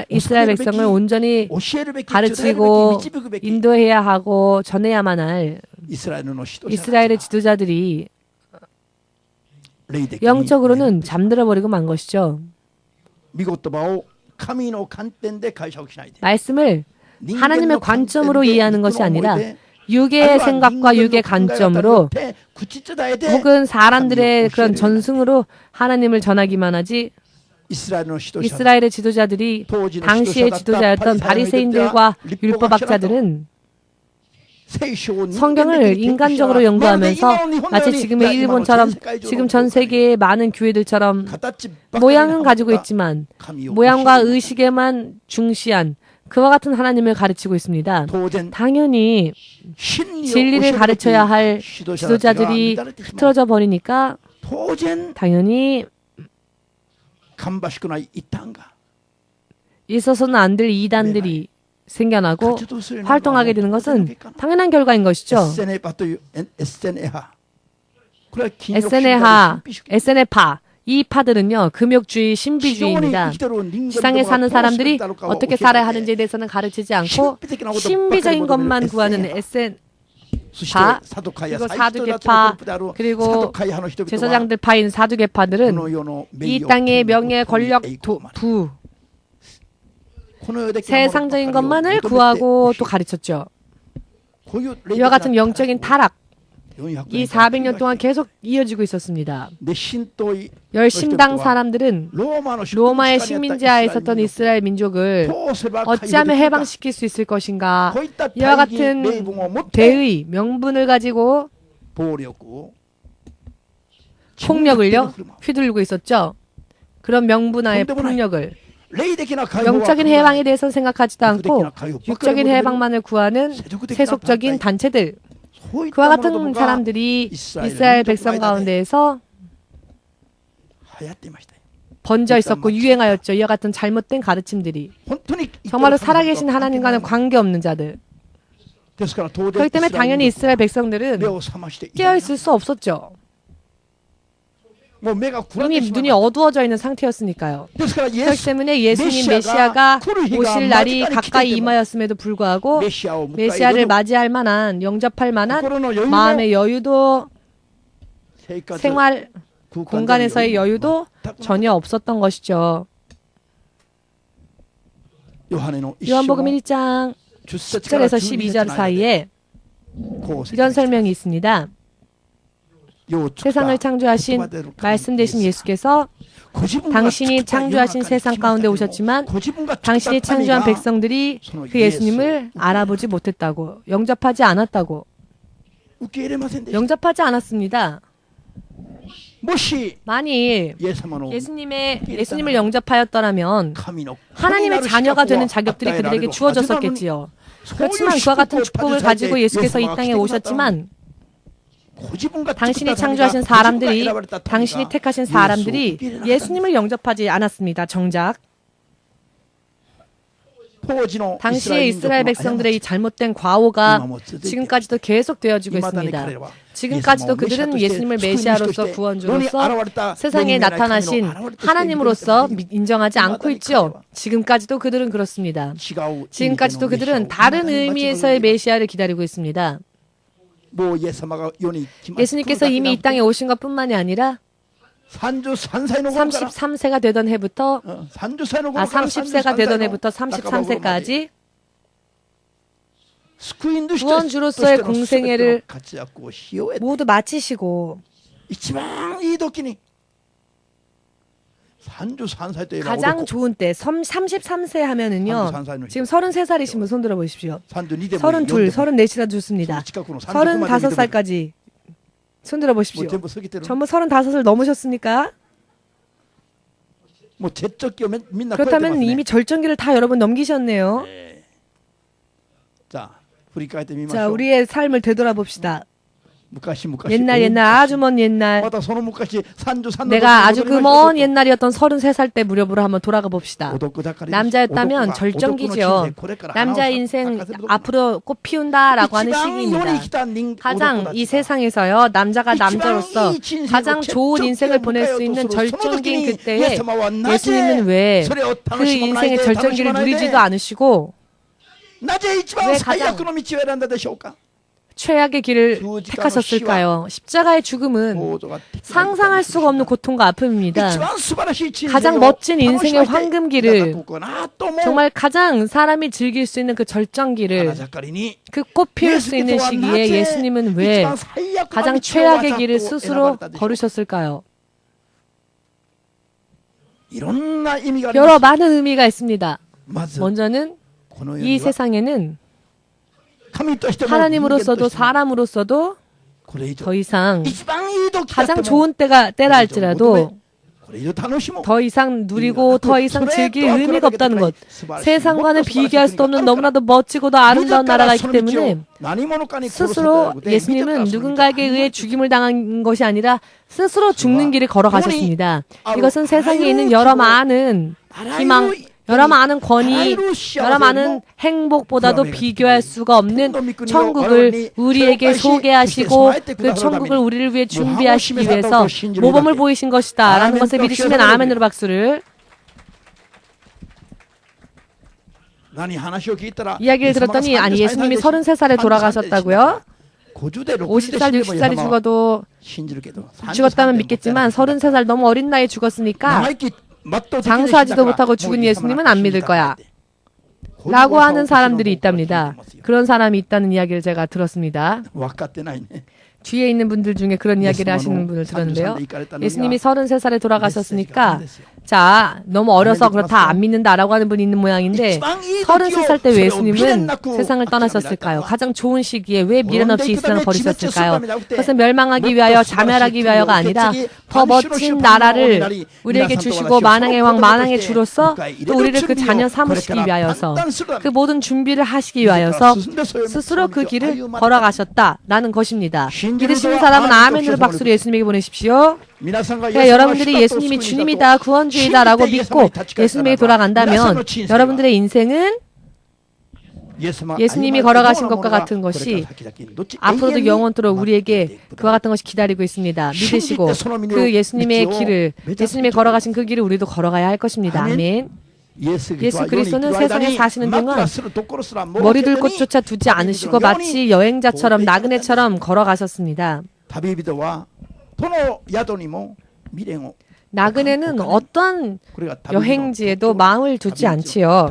이스라엘 백성을 온전히 가르치고 인도해야 하고 전해야만 할 이스라엘의 지도자들이 영적으로는 잠들어버리고 만 것이죠. 말씀을 하나님의 관점으로 이해하는 것이 아니라 육의 생각과 육의 관점으로 혹은 사람들의 그런 전승으로 하나님을 전하기만 하지, 이스라엘의 지도자들이 당시의 지도자였던 바리새인들과 율법학자들은 성경을 인간적으로 연구하면서 마치 지금의 일본처럼, 지금 전 세계의 많은 교회들처럼 모양은 가지고 있지만 모양과 의식에만 중시한 그와 같은 하나님을 가르치고 있습니다. 당연히 진리를 가르쳐야 할 지도자들이 흐트러져 버리니까 당연히 있어서는 안 될 이단들이 생겨나고 활동하게 되는 것은 당연한 결과인 것이죠. SNL파 이 파들은요 금욕주의, 신비주의입니다. 지상에 사는 사람들이 어떻게 살아야 하는지에 대해서는 가르치지 않고 신비적인 것만 구하는 SN파, 그리고 사두개파, 그리고 제사장들 파인 사두개파들은 이 땅의 명예, 권력, 부, 세상적인 것만을 구하고 또 가르쳤죠. 이와 같은 영적인 타락, 이 400년 동안 계속 이어지고 있었습니다. 열심당 사람들은 로마의 식민지하에 있었던 이스라엘 민족을 어찌하면 해방시킬 수 있을 것인가, 이와 같은 대의, 명분을 가지고 폭력을요 휘둘리고 있었죠. 그런 명분하의 폭력을, 영적인 해방에 대해서는 생각하지도 않고 육적인 해방만을 구하는 세속적인 단체들, 그와 같은 사람들이 이스라엘 백성 가운데에서 번져 있었고 유행하였죠. 이와 같은 잘못된 가르침들이 정말로 살아계신 하나님과는 관계없는 자들. 그렇기 때문에 당연히 이스라엘 백성들은 깨어있을 수 없었죠. 이미 눈이 어두워져 있는 상태였으니까요. 그렇기 때문에 예수님 메시아가 오실 날이 가까이 임하였음에도 불구하고 메시아를 맞이할 만한, 영접할 만한 마음의 여유도, 생활 공간에서의 여유도 전혀 없었던 것이죠. 요한복음 1장 10절에서 12절 사이에 이런 설명이 있습니다. 세상을 창조하신 말씀 되신 예수께서 당신이 창조하신 세상 가운데 오셨지만 당신이 창조한 백성들이 그 예수님을 알아보지 못했다고, 영접하지 않았다고. 영접하지 않았습니다. 만일 예수님을 영접하였더라면 하나님의 자녀가 되는 자격들이 그들에게 주어졌었겠지요. 그렇지만 그와 같은 축복을 가지고 예수께서 이 땅에 오셨지만 당신이 창조하신 사람들이, 당신이 택하신 사람들이 예수님을 영접하지 않았습니다. 정작 당시의 이스라엘 백성들의 이 잘못된 과오가 지금까지도 계속되어지고 있습니다. 지금까지도 그들은 예수님을 메시아로서, 구원주로서, 세상에 나타나신 하나님으로서 인정하지 않고 있죠. 지금까지도 그들은 그렇습니다. 지금까지도 그들은 다른 의미에서의 메시아를 기다리고 있습니다. 예수님께서 이미 이 땅에 오신 것뿐만이 아니라 33세가 되던 해부터 30세가 되던 해부터 33세까지 구원주로서의 공생애를 모두 마치시고 가장 좋은 때 33세 하면은요, 지금 33살이신 분 손 들어보십시오. 32, 34이라 좋습니다. 35살까지 손 들어보십시오. 전부 35을 넘으셨습니까? 그렇다면 이미 절정기를 다 여러분 넘기셨네요. 자, 우리의 삶을 되돌아봅시다. 옛날 아주 먼 옛날, 내가 아주 그 먼 옛날이었던 33살 때 무렵으로 한번 돌아가 봅시다. 남자였다면 절정기죠. 남자의 인생 앞으로 꽃 피운다라고 하는 시기입니다. 가장 이 세상에서요, 남자가 남자로서 가장 좋은 인생을 보낼 수 있는 절정기인 그때에 예수님은 왜 그 인생의 절정기를 누리지도 않으시고 왜 가장 최악의 길을 택하셨을까요? 십자가의 죽음은 상상할 수가 없는 고통과 아픔입니다. 가장 멋진 인생의 황금길을, 정말 가장 사람이 즐길 수 있는 그 절정길을, 그 꽃 피울 수 있는 시기에 예수님은 왜 가장 최악의 길을 스스로 걸으셨을까요? 여러 많은 의미가 있습니다. 먼저는 이 세상에는 하나님으로서도 사람으로서도 더 이상 가장 좋은 때라 할지라도 더 이상 누리고 더 이상 즐길 의미가 없다는 것. 세상과는 비교할 수도 없는 너무나도 멋지고도 아름다운 나라가 있기 때문에 스스로 예수님은 누군가에게 의해 죽임을 당한 것이 아니라 스스로 죽는 길을 걸어가셨습니다. 이것은 세상에 있는 여러 많은 희망, 여러 많은 권위, 여러 많은 행복보다도 비교할 수가 없는 천국을 우리에게 소개하시고 그 천국을 우리를 위해 준비하시기 위해서 모범을 보이신 것이다 라는 것을 믿으시면 아멘으로 박수를. 이야기를 들었더니 아니 예수님이 33살에 돌아가셨다고요? 50살, 60살이 죽어도 죽었다면 믿겠지만 33살 너무 어린 나이에 죽었으니까 장수하지도 못하고 죽은 예수님은 안 믿을 거야 라고 하는 사람들이 있답니다. 그런 사람이 있다는 이야기를 제가 들었습니다. 뒤에 있는 분들 중에 그런 이야기를 하시는 분을 들었는데요. 예수님이 33살에 돌아가셨으니까 자 너무 어려서 그렇다 안 믿는다라고 하는 분이 있는 모양인데 33살 때 왜 예수님은 세상을 떠나셨을까요? 가장 좋은 시기에 왜 미련 없이 이 세상을 버리셨을까요? 그것은 멸망하기 위하여 자멸하기 위하여가 아니라 더 멋진 나라를 우리에게 주시고 만왕의 왕 만왕의 주로서 또 우리를 그 자녀 삼으시기 위하여서 그 모든 준비를 하시기 위하여서 스스로 그 길을 걸어가셨다라는 것입니다. 믿으시는 사람은 아멘으로 박수를 예수님에게 보내십시오. 그러니까 여러분들이 예수님이 주님이다 구원주이다 라고 믿고 예수님에게 돌아간다면 여러분들의 인생은 예수님이 걸어가신 것과 같은 것이 앞으로도 영원토록 우리에게 그와 같은 것이 기다리고 있습니다. 믿으시고 그 예수님의 길을 예수님이 걸어가신 그 길을 우리도 걸어가야 할 것입니다. 아멘. 예수 그리스도는 세상에 사시는 동안 머리 둘 곳조차 두지 않으시고 마치 여행자처럼 나그네처럼 걸어가셨습니다. 나그네는 어떤 여행지에도 마음을 두지 않지요.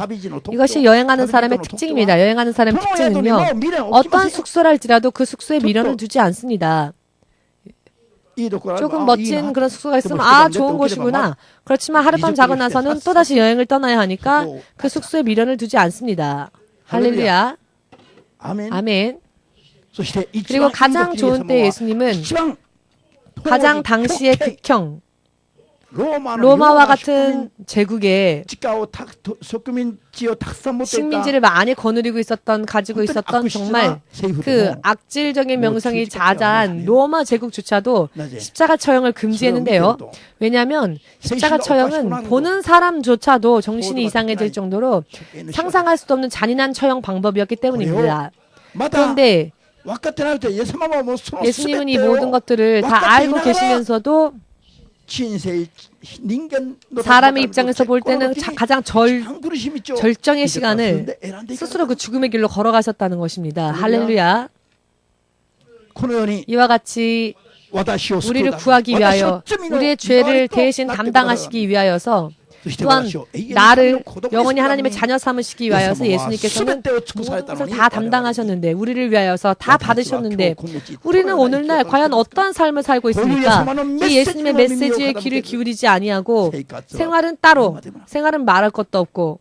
이것이 여행하는 사람의 특징입니다. 여행하는 사람의 특징은요. 어떠한 숙소라 할지라도 그 숙소에 미련을 두지 않습니다. 조금 멋진 그런 숙소가 있으면 아 좋은 곳이구나. 그렇지만 하룻밤 자고 나서는 또다시 여행을 떠나야 하니까 그 숙소에 미련을 두지 않습니다. 할렐루야. 아멘. 그리고 가장 좋은 때 예수님은 가장 당시의 극형 로마와 같은 제국에 식민지를 많이 가지고 있었던 정말 그 악질적인 명성이 자자한 로마 제국조차도 십자가 처형을 금지했는데요. 왜냐하면 십자가 처형은 보는 사람조차도 정신이 이상해질 정도로 상상할 수도 없는 잔인한 처형 방법이었기 때문입니다. 그런데 예수님은 이 모든 것들을 다 알고 계시면서도 사람의 입장에서 볼 때는 가장 절정의 시간을 스스로 그 죽음의 길로 걸어가셨다는 것입니다. 할렐루야. 이와 같이 우리를 구하기 위하여 우리의 죄를 대신 담당하시기 위하여서 또한 나를 영원히 하나님의 자녀 삼으시기 위하여서 예수님께서는 모든 것을 다 담당하셨는데 우리를 위하여서 다 받으셨는데 우리는 오늘날 과연 어떤 삶을 살고 있습니까? 이 예수님의 메시지에 귀를 기울이지 아니하고 생활은 따로 생활은 말할 것도 없고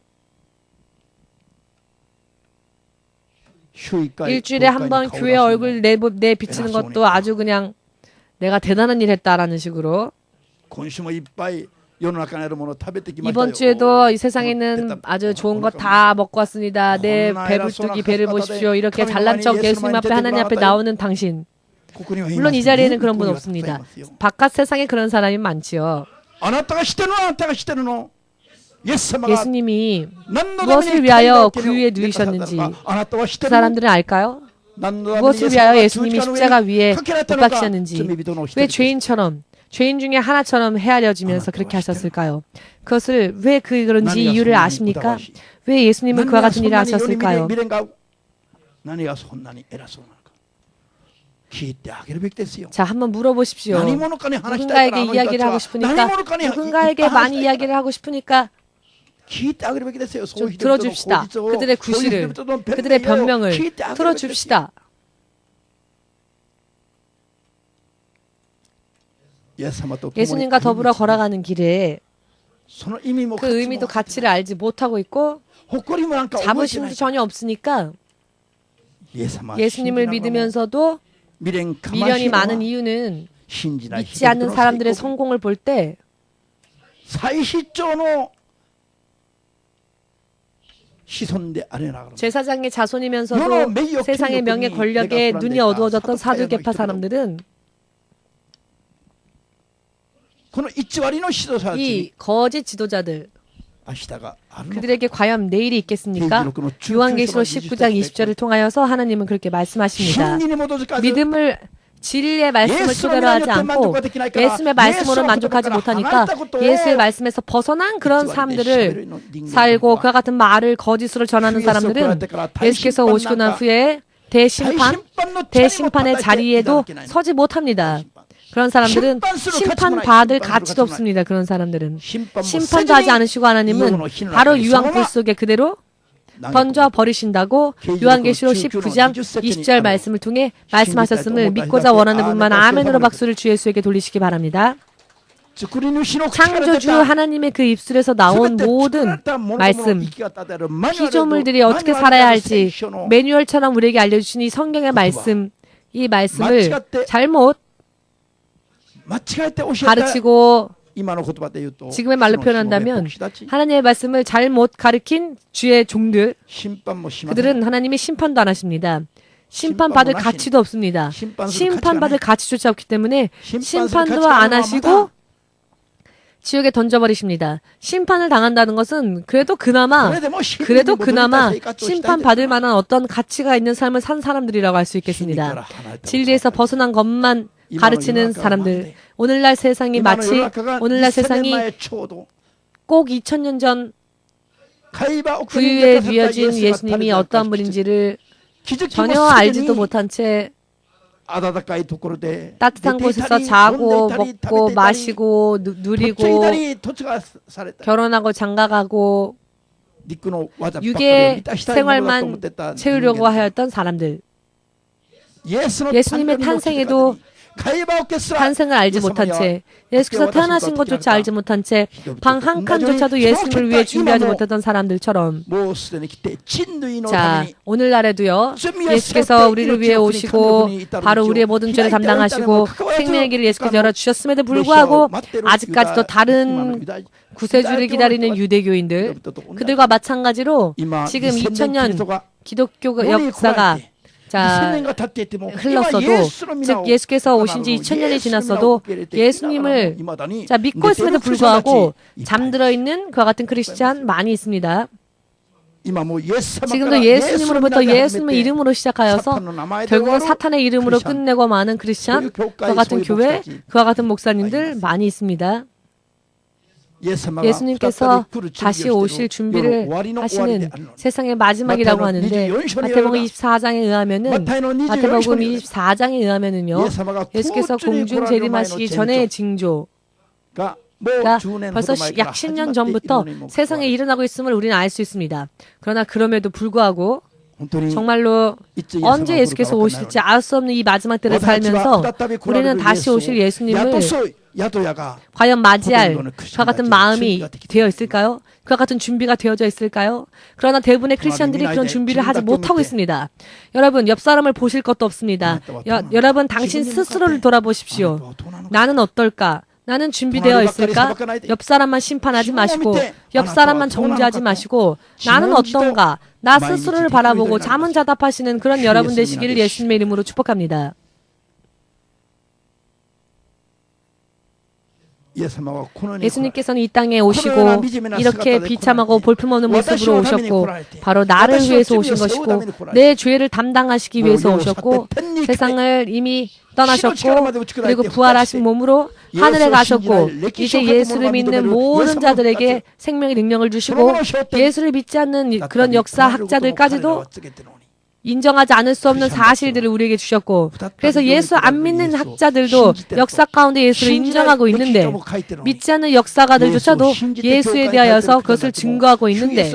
일주일에 한 번 교회 얼굴 내비치는 것도 아주 그냥 내가 대단한 일 했다라는 식으로 이번 주에도 이 세상에 있는 아주 좋은 것 다 먹고 왔습니다. 내 배불뚝이 배를 보십시오. 이렇게 잘난 척 예수님 앞에 하나님 앞에 나오는 당신. 물론 이 자리에는 그런 분 없습니다. 바깥 세상에 그런 사람이 많지요. 예수님이 무엇을 위하여 그 위에 누이셨는지 그 사람들은 알까요? 무엇을 위하여 예수님이 십자가 위에 못 박히셨는지 왜 죄인 중에 하나처럼 헤아려지면서 그렇게 하셨을까요? 그것을 왜 그런지 이유를 아십니까? 왜 예수님은 그와 같은 일을 하셨을까요? 자, 한번 물어보십시오. 누군가에게 이야기를 하고 싶으니까 누군가에게 많이 이야기를 하고 싶으니까 좀 들어줍시다. 그들의 구실을, 그들의 변명을 들어줍시다. 예수님과 더불어 걸어가는 길에 그 의미도 가치를 알지 못하고 있고 자부심도 전혀 없으니까 예수님을 믿으면서도 미련이 많은 이유는 믿지 않는 사람들의 성공을 볼 때 제사장의 자손이면서도 세상의 명예 권력에 눈이 어두워졌던 사두개파 사람들은 이 거짓 지도자들 그들에게 과연 내일이 있겠습니까? 요한계시록 19장 20절을 통하여서 하나님은 그렇게 말씀하십니다. 믿음을 진리의 말씀을 토대로 하지 않고 예수의 말씀으로 만족하지 못하니까 예수의 말씀에서 벗어난 그런 삶들을 살고 그와 같은 말을 거짓으로 전하는 사람들은 예수께서 오시고 난 후에 대심판의 자리에도 서지 못합니다. 그런 사람들은 심판받을 가치도 없습니다. 그런 사람들은 심판도 하지 않으시고 하나님은 바로 유황불 속에 그대로 던져 버리신다고 요한계시록 19장 20절 말씀을 통해 말씀하셨음을 믿고자 원하는 분만 아멘으로 박수를 주 예수에게 돌리시기 바랍니다. 창조주 하나님의 그 입술에서 나온 모든 말씀, 피조물들이 어떻게 살아야 할지 매뉴얼처럼 우리에게 알려주신 이 성경의 말씀, 이 말씀을 잘못 가르치고 지금의 말로 표현한다면 하나님의 말씀을 잘못 가르친 주의 종들, 그들은 하나님이 심판도 안 하십니다. 심판받을 가치도 없습니다. 심판받을 가치조차 없기 때문에 심판도 안 하시고 지옥에 던져버리십니다. 심판을 당한다는 것은 그래도 그나마 심판받을 만한 어떤 가치가 있는 삶을 산 사람들이라고 할 수 있겠습니다. 진리에서 벗어난 것만 가르치는 사람들. 오늘날 세상이 꼭 2000년 전 구유에 뉘어진 예수님이 어떠한 분인지를 전혀 알지도 못한 채 따뜻한 곳에서 자고 먹고 마시고 누리고 결혼하고 장가가고 육의 생활만 채우려고 하였던 사람들. 예수님의 탄생에도 탄생을 알지 못한 채 예수께서 태어나신 것조차 알지 못한 채 방 한 칸조차도 예수님을 위해 준비하지 못했던 사람들처럼 자 오늘날에도요 예수께서 우리를 위해 오시고 바로 우리의 모든 죄를 담당하시고 생명의 길을 예수께서 열어주셨음에도 불구하고 아직까지도 다른 구세주를 기다리는 유대교인들 그들과 마찬가지로 지금 2000년 기독교 역사가 흘렀어도 즉 예수께서 오신 지 2000년이 지났어도 예수님을 믿고 있음에도 불구하고 잠들어 있는 그와 같은 크리스찬 많이 있습니다. 지금도 예수님으로부터 예수님의 이름으로 시작하여서 결국은 사탄의 이름으로 끝내고 마는 크리스찬, 그와 같은 교회, 그와 같은 목사님들 많이 있습니다. 예수님께서 다시 오실 준비를 하시는 세상의 마지막이라고 하는데 마태복음 24장에 의하면은요 예수께서 공중 재림하시기 전의 징조가 벌써 약 10년 전부터 세상에 일어나고 있음을 우리는 알 수 있습니다. 그러나 그럼에도 불구하고 정말로 언제 예수께서 오실지 알 수 없는 이 마지막 때를 살면서 우리는 다시 오실 예수님을 과연 맞이할 그와 같은 마음이 되어 있을까요? 그와 같은 준비가 되어져 있을까요? 그러나 대부분의 크리스천들이 그런 준비를 하지 못하고 있습니다. 여러분 옆 사람을 보실 것도 없습니다. 여러분 당신 스스로를 돌아보십시오. 나는 어떨까? 나는 준비되어 있을까? 옆 사람만 심판하지 마시고 옆 사람만 정죄하지 마시고 나는 어떤가? 나 스스로를 바라보고 자문자답하시는 그런 여러분 되시기를 예수님의 이름으로 축복합니다. 예수님께서는 이 땅에 오시고 이렇게 비참하고 볼품없는 모습으로 오셨고 바로 나를 위해서 오신 것이고 내 죄를 담당하시기 위해서 오셨고 세상을 이미 떠나셨고 그리고 부활하신 몸으로 하늘에 가셨고 이제 예수를 믿는 모든 자들에게 생명의 능력을 주시고 예수를 믿지 않는 그런 역사학자들까지도 인정하지 않을 수 없는 사실들을 우리에게 주셨고 그래서 예수 안 믿는 학자들도 역사 가운데 예수를 인정하고 있는데 믿지 않는 역사가들조차도 예수에 대하여서 그것을 증거하고 있는데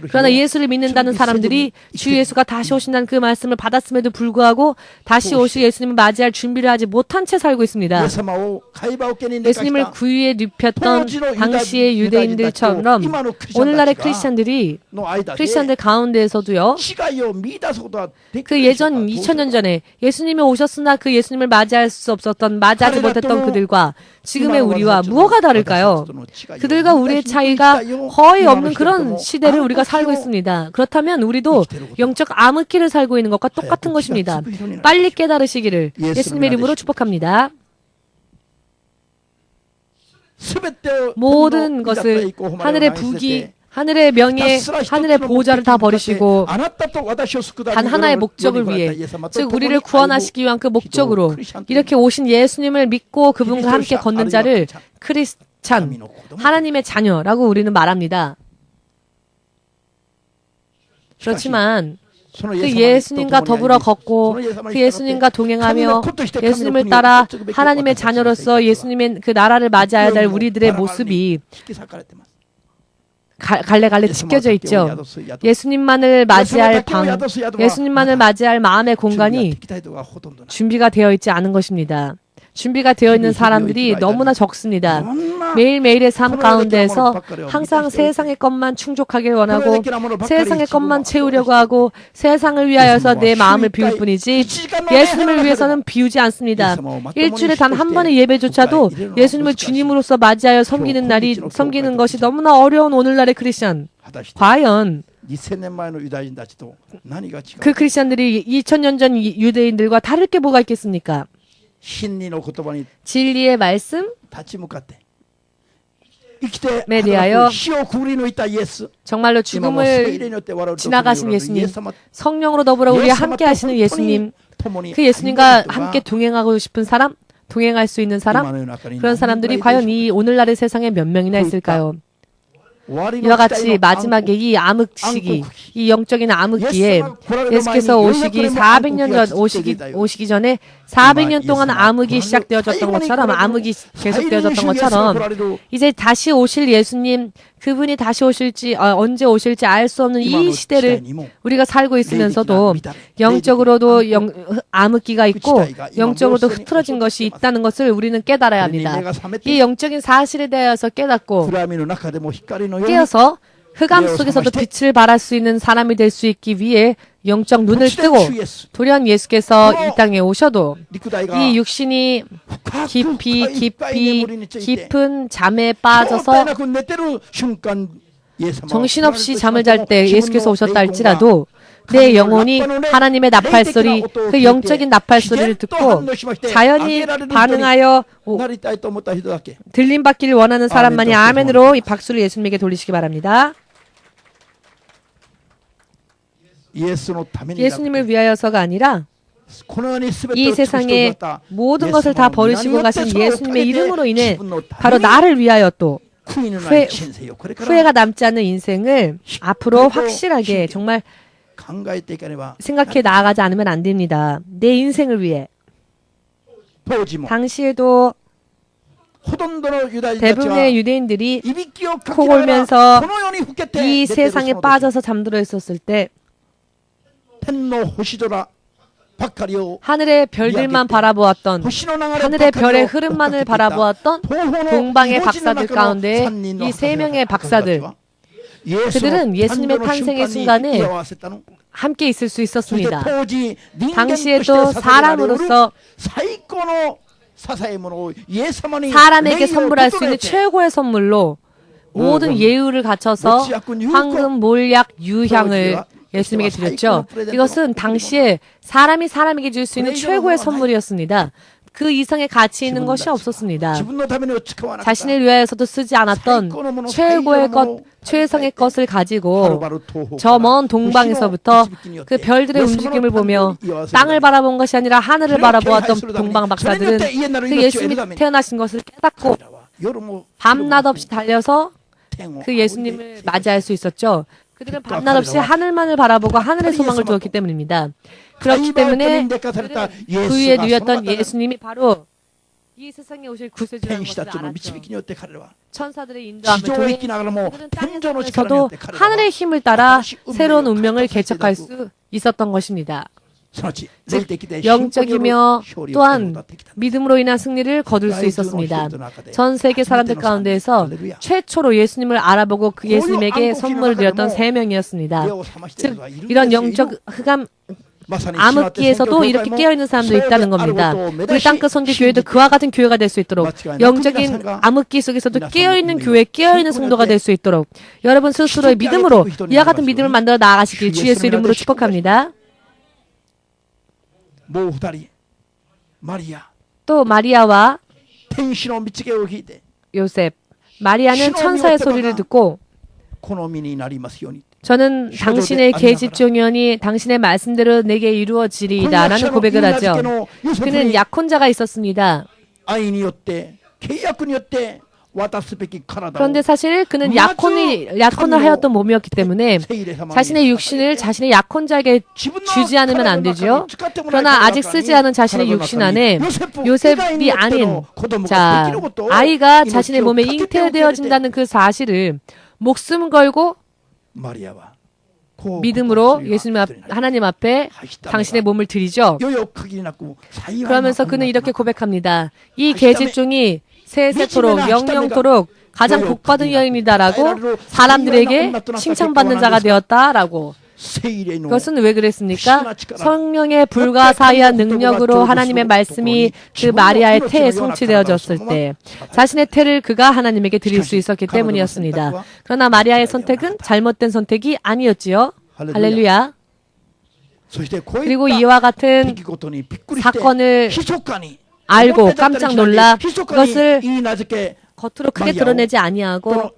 그러나 예수를 믿는다는 사람들이 주 예수가 다시 오신다는 그 말씀을 받았음에도 불구하고 다시 오실 예수님을 맞이할 준비를 하지 못한 채 살고 있습니다. 예수님을 구유에 눕혔던 당시의 유대인들처럼 오늘날의 크리스찬들 가운데에서도요 그 예전 2000년 전에 예수님이 오셨으나 그 예수님을 맞이하지 못했던 그들과 지금의 우리와 무엇가 다를까요? 그들과 우리의 차이가 거의 없는 그런 시대를 우리가 살고 있습니다. 그렇다면 우리도 영적 암흑기를 살고 있는 것과 똑같은 것입니다. 빨리 깨달으시기를 예수님의 이름으로 축복합니다. 모든 것을 하늘의 부귀, 하늘의 명예, 하늘의 보호자를 다 버리시고 단 하나의 목적을 위해, 즉 우리를 구원하시기 위한 그 목적으로 이렇게 오신 예수님을 믿고 그분과 함께 걷는 자를 크리스찬, 하나님의 자녀라고 우리는 말합니다. 그렇지만 그 예수님과 더불어 걷고 그 예수님과 동행하며 예수님을 따라 하나님의 자녀로서 예수님의 그 나라를 맞이해야 될 우리들의 모습이 갈래갈래 찢겨져 있죠. 예수님만을 맞이할 방, 예수님만을 맞이할 마음의 공간이 준비가 되어 있지 않은 것입니다. 준비가 되어 있는 사람들이 너무나 적습니다. 매일매일의 삶 가운데에서 항상 세상의 것만 충족하길 원하고 세상의 것만 채우려고 하고 세상을 위하여서 내 마음을 비울 뿐이지 예수님을 위해서는 비우지 않습니다. 일주일에 단 한 번의 예배조차도 예수님을 주님으로서 맞이하여 섬기는 것이 너무나 어려운 오늘날의 크리스천. 과연 그 크리스천들이 2000년 전 유대인들과 다를 게 뭐가 있겠습니까? 진리의 말씀 에 대하여 정말로 죽음을 지나가신 예수님, 성령으로 더불어 우리와 함께 하시는 예수님, 그 예수님과 함께 동행하고 싶은 사람, 동행할 수 있는 사람, 그런 사람들이 과연 이 오늘날의 세상에 몇 명이나 있을까요? 이와 같이 마지막에 이 암흑 시기, 이 영적인 암흑기에 예수께서 오시기 400년 전 오시기 전에 400년 동안 암흑이 시작되어졌던 것처럼, 암흑이 계속되어졌던 것처럼 이제 다시 오실 예수님, 그분이 다시 오실지 언제 오실지 알 수 없는 이 시대를 우리가 살고 있으면서도 영적으로도 암흑기가 있고 영적으로도 흐트러진 것이 있다는 것을 우리는 깨달아야 합니다. 이 영적인 사실에 대해서 깨닫고 깨어서 흑암 속에서도 빛을 발할 수 있는 사람이 될 수 있기 위해 영적 눈을 뜨고, 돌연 예수께서 이 땅에 오셔도 이 육신이 깊은 잠에 빠져서 정신없이 잠을 잘 때 예수께서 오셨다 할지라도 내 영혼이 하나님의 나팔소리, 그 영적인 나팔소리를 듣고 자연히 반응하여 들림받기를 원하는 사람만이 아멘으로 이 박수를 예수님에게 돌리시기 바랍니다. 예수님을 위하여서가 아니라 이 세상의 모든 것을 다 버리시고 가신 예수님의 이름으로 인해 바로 나를 위하여 또 후회가 남지 않는 인생을 앞으로 확실하게 정말 생각해 나아가지 않으면 안 됩니다. 내 인생을 위해. 당시에도 대부분의 유대인들이 코 골면서 이 세상에 빠져서 잠들어 있었을 때 하늘의 별들만 바라보았던, 하늘의 별의 흐름만을 바라보았던 동방의 박사들 가운데 이 세 명의 박사들, 그들은 예수님의 탄생의 순간에 함께 있을 수 있었습니다. 당시에도 사람으로서 사람에게 선물할 수 있는 최고의 선물로 모든 예우를 갖춰서 황금, 몰약, 유향을 예수님에게 드렸죠. 이것은 당시에 사람이 사람에게 줄 수 있는 최고의 선물이었습니다. 그 이상의 가치 있는 것이 없었습니다. 자신을 위하여서도 쓰지 않았던 최고의 것, 최상의 것을 가지고 저 먼 동방에서부터 그 별들의 움직임을 보며 땅을 바라본 것이 아니라 하늘을 바라보았던 동방 박사들은 그 예수님이 태어나신 것을 깨닫고 밤낮 없이 달려서 그 예수님을 맞이할 수 있었죠. 그들은 밤낮 없이 하늘만을 바라보고 하늘의 소망을 두었기 때문입니다. 그렇기 때문에 그 위에 누였던 예수님이 바로 이 세상에 오실 구세주라는 것을 알았죠. 천사들의 인도함을 통해 그들은 땅에서도 하늘의 힘을 따라 새로운 운명을 개척할 수 있었던 것입니다. 즉 영적이며 또한 믿음으로 인한 승리를 거둘 수 있었습니다. 전 세계 사람들 가운데에서 최초로 예수님을 알아보고 그 예수님에게 선물을 드렸던 3명이었습니다. 즉 이런 영적 흑암 암흑기에서도 이렇게 깨어있는 사람도 있다는 겁니다. 우리 땅끝 선지교회도 그와 같은 교회가 될 수 있도록, 영적인 암흑기 속에서도 깨어있는 교회, 깨어있는 성도가 될 수 있도록 여러분 스스로의 믿음으로 이와 같은 믿음을 만들어 나아가시길 주 예수 이름으로 축복합니다. 또 마리아와 요셉, 마리아는 천사의 소리를 듣고 저는 당신의 계집종이오니 당신의 말씀대로 내게 이루어지리이다 라는 고백을 하죠. 그는 약혼자가 있었습니다. 그런데 사실 그는 약혼을 하였던 몸이었기 때문에 자신의 육신을 자신의 약혼자에게 주지 않으면 안 되죠. 그러나 아직 쓰지 않은 자신의 육신 안에 요셉이 아닌 아이가 자신의 몸에 잉태되어진다는 그 사실을 목숨 걸고 믿음으로 하나님 앞에 당신의 몸을 드리죠. 그러면서 그는 이렇게 고백합니다. 이 계집종이 세세토록 영영토록 가장 복받은 여인이다라고 사람들에게 칭찬받는 자가 되었다라고. 그것은 왜 그랬습니까? 성령의 불가사의한 능력으로 하나님의 말씀이 그 마리아의 태에 성취되어졌을 때 자신의 태를 그가 하나님에게 드릴 수 있었기 때문이었습니다. 그러나 마리아의 선택은 잘못된 선택이 아니었지요. 할렐루야. 그리고 이와 같은 사건을 알고 깜짝 놀라 그것을 겉으로 크게 드러내지 아니하고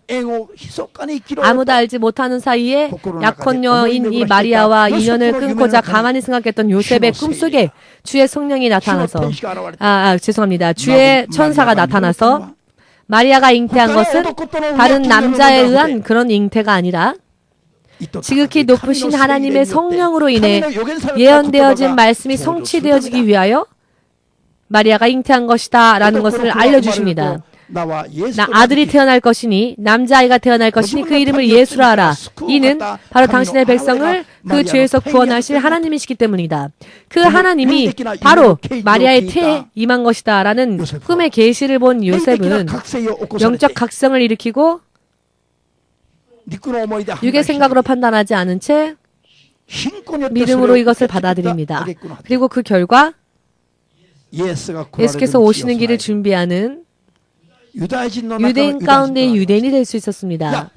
아무도 알지 못하는 사이에 약혼녀인 이 마리아와 인연을 끊고자 가만히 생각했던 요셉의 꿈속에 주의 성령이 나타나서 죄송합니다. 주의 천사가 나타나서 마리아가 잉태한 것은 다른 남자에 의한 그런 잉태가 아니라 지극히 높으신 하나님의 성령으로 인해 예언되어진 말씀이 성취되어지기 위하여 마리아가 잉태한 것이다 라는 것을 알려주십니다. 아들이 태어날 것이니 남자아이가 태어날 것이니 그 이름을 예수라 하라. 이는 바로 당신의 백성을 그 죄에서 구원하실 하나님이시기 때문이다. 그 하나님이 바로 마리아의 태에 임한 것이다 라는 꿈의 계시를 본 요셉은 영적 각성을 일으키고 육의 생각으로 판단하지 않은 채 믿음으로 이것을 받아들입니다. 그리고 그 결과 예수께서 오시는 길을 준비하는 유대인 가운데 유대인이 될 수 있었습니다.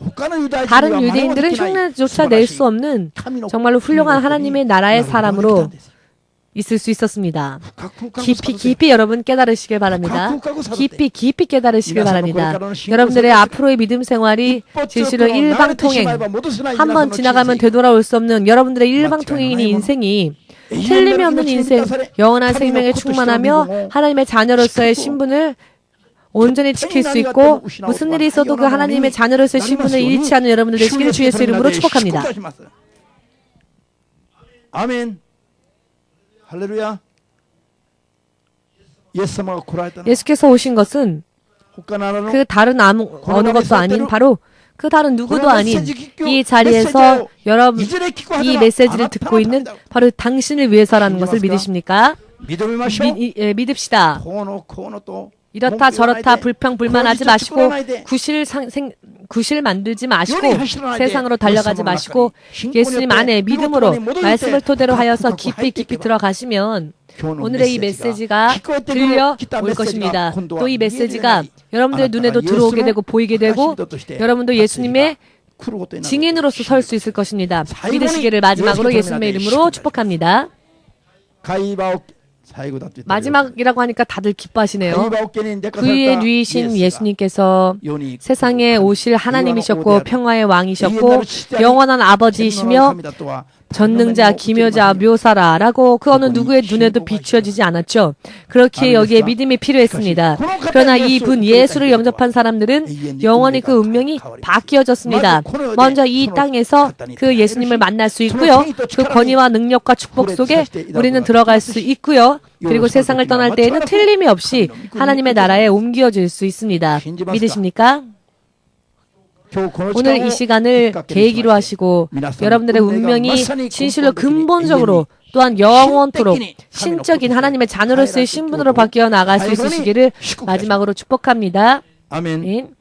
다른 유대인들은 흉내조차 낼 수 없는 정말로 훌륭한 하나님의 나라의 사람으로 있을 수 있었습니다. 깊이 여러분 깨달으시길 바랍니다. 깊이 깨달으시길 바랍니다. 여러분들의 앞으로의 믿음 생활이 진실로 일방통행, 한번 지나가면 되돌아올 수 없는 여러분들의 일방통행인 인생이 틀림이 없는 인생, 영원한 생명에 충만하며 하나님의 자녀로서의 신분을 온전히 지킬 수 있고 무슨 일이 있어도 그 하나님의 자녀로서의 신분을 잃지 않는 여러분들 되시기를 주 예수의 이름으로 축복합니다. 아멘. 할렐루야. 예수께서 오신 것은 그 다른 어느 것도 아닌 바로 그 다른 누구도 아닌 이 자리에서 여러분 이 메시지를 듣고 있는 바로 당신을 위해서라는 것을 믿으십니까? 믿읍시다. 이렇다 저렇다 불평 불만하지 마시고 구실 만들지 마시고 세상으로 달려가지 마시고 예수님 안에 믿음으로 말씀을 토대로 하여서 깊이 들어가시면 오늘의 이 메시지가 들려올 것입니다. 또 이 메시지가 여러분들의 눈에도 들어오게 되고 보이게 되고 여러분도 예수님의 증인으로서 설 수 있을 것입니다. 믿으시기를 마지막으로 예수님의 이름으로 축복합니다. 마지막이라고 하니까 다들 기뻐하시네요. 그 위에 누이신 예수님께서 세상에 오실 하나님이셨고 평화의 왕이셨고 영원한 아버지이시며 전능자, 기묘자, 묘사라라고 그 어느 누구의 눈에도 비추어지지 않았죠. 그렇게 여기에 믿음이 필요했습니다. 그러나 이분 예수를 영접한 사람들은 영원히 그 운명이 바뀌어졌습니다. 먼저 이 땅에서 그 예수님을 만날 수 있고요. 그 권위와 능력과 축복 속에 우리는 들어갈 수 있고요. 그리고 세상을 떠날 때에는 틀림이 없이 하나님의 나라에 옮겨질 수 있습니다. 믿으십니까? 오늘 이 시간을 계기로 하시고 여러분들의 운명이 진실로 근본적으로 또한 영원토록 신적인 하나님의 자녀로서의 신분으로 바뀌어 나갈 수 있으시기를 마지막으로 축복합니다. 아멘.